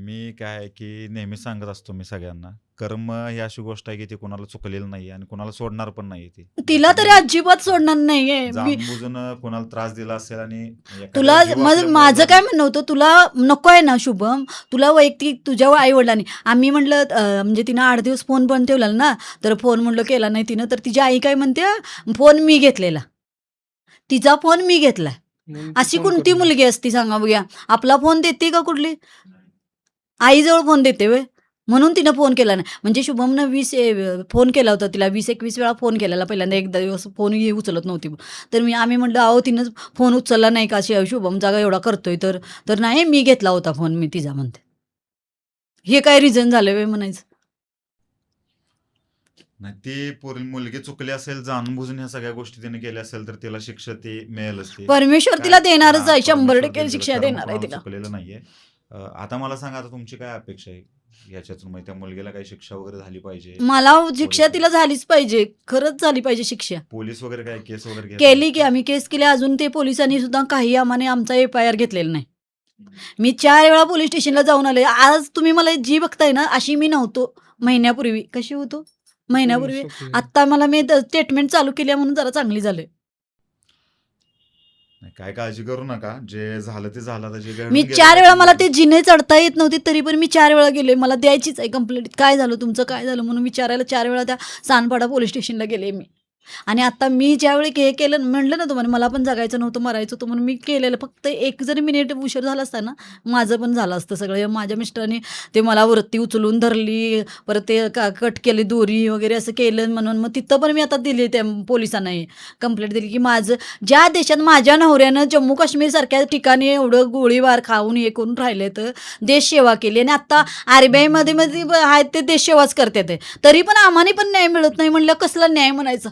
मी काय आहे की नेहमी सांगत असतो मी सगळ्यांना, कर्म ही अशी गोष्ट आहे की ती कोणाला चुकलेलं नाही आणि कोणाला सोडणार पण नाही ती. जर तिला तरी तुम्ही अजिबात सोडणार नाहीये मी. जाणून-बुजून कोणाला त्रास दिला असेल आणि एखाद्याचा तुला जीव आपल्यामुळे माझं जाणार. काय म्हणणं होतं, तुला नको आहे ना शुभम, तुला वैयक्तिक तुझ्या आई वडिलांनी आम्ही म्हटलं म्हणजे तिनं 8 दिवस फोन बंद ठेवलेला ना, तर फोन म्हटलं केला नाही तिनं, तर तिची आई काय म्हणते, फोन मी घेतलेला, तिचा फोन मी घेतला. म्हणून ती अशी फोन कोणती करणार. मुलगी असती सांगा बघूया? आपला फोन देते का कुठली? आईजवळ फोन देते व्हय? म्हणून तिनं फोन केला नाही. म्हणजे शुभमनं फोन केला होता तिला, 20-21 वेळा फोन केलेला. पहिल्यांदा एकदा दिवस फोन उचलत नव्हती. तर आम्ही म्हटलं, अहो तिनं फोन उचलला नाही का, शुभम जागा एवढा करतोय तर. तर नाही, मी घेतला होता फोन, मी तिचा म्हणते. हे काय रिझन झालं व्हय म्हणायचं? नाही, ती मुलगी चुकली असेल, जाणून-बुजून ह्या सगळ्या गोष्टी तिने केल्या असेल तर तिला शिक्षा ती मिळेलच ती. परमेश्वर काय तिला देणारच हां, आहे, परमेश्वर 100% देईल तिला. शिक्षा कर्म देणार आहे कोणाला तिला. चुकलेलं नाहीये. आता मला सांगा, आता तुमची काय अपेक्षा आहे ह्याच्यातून? म्हणजे त्या मुलगीला काही शिक्षा वगैरे झाली पाहिजे? मला शिक्षा पोलीस तिला झालीच पाहिजे, खरंच झाली पाहिजे शिक्षा. पोलीस वगैरे काय केस वगैरे घेत केली नाहीत की का? आम्ही केस केली, अजून ते पोलिसांनी सुद्धा काही आम्हाने आमचा FIR घेतलेला नाही. मी 4 वेळा पोलीस स्टेशनला जाऊन आले. आज तुम्ही मला जी बघताय ना, अशी मी नव्हतो महिन्यापूर्वी. कशी होतो महिन्यापूर्वी? ओके. आत्ता मला मी स्टेटमेंट चालू केली म्हणून जरा चांगली झाले. नाही, काय काळजी करू नका. जे झालं ते झालं. आता जे घडून मी गेलं 4 वेळा, मला त्यातून ते जिने चढता येत नव्हते, तरी पण मी 4 वेळा गेले. मला द्यायचीच आहे कंप्लेंट. काय झालं तुमचं, काय झालं म्हणून विचारायला 4 वेळा त्या सानपाडा पोलीस स्टेशनला गेले मी. आणि आता मी ज्यावेळी हे केलं, म्हटलं ना तुम्हाला, मला पण जगायचं नव्हतं, मरायचं होतं, म्हणून मी केलेलं. फक्त एक जरी मिनिट उशीर झाला असता ना, माझं पण झालं असतं सगळं. माझ्या मिस्टरांनी ते मला वरती उचलून धरली, परत ते कट केली दोरी वगैरे असं केलं म्हणून. मग तिथं पण मी आता दिली, त्या पोलिसांना कंप्लेंट दिली की माझं, ज्या देशात माझ्या नवऱ्यानं जम्मू काश्मीरसारख्या ठिकाणी एवढं गोळीबार खाऊन हे करून राहिले, तर देशसेवा केली. आणि आता RBI मध्ये आहेत ते देशसेवाच करतात, तरी पण आम्हाला पण न्याय मिळत नाही. म्हणलं कसला न्याय म्हणायचा?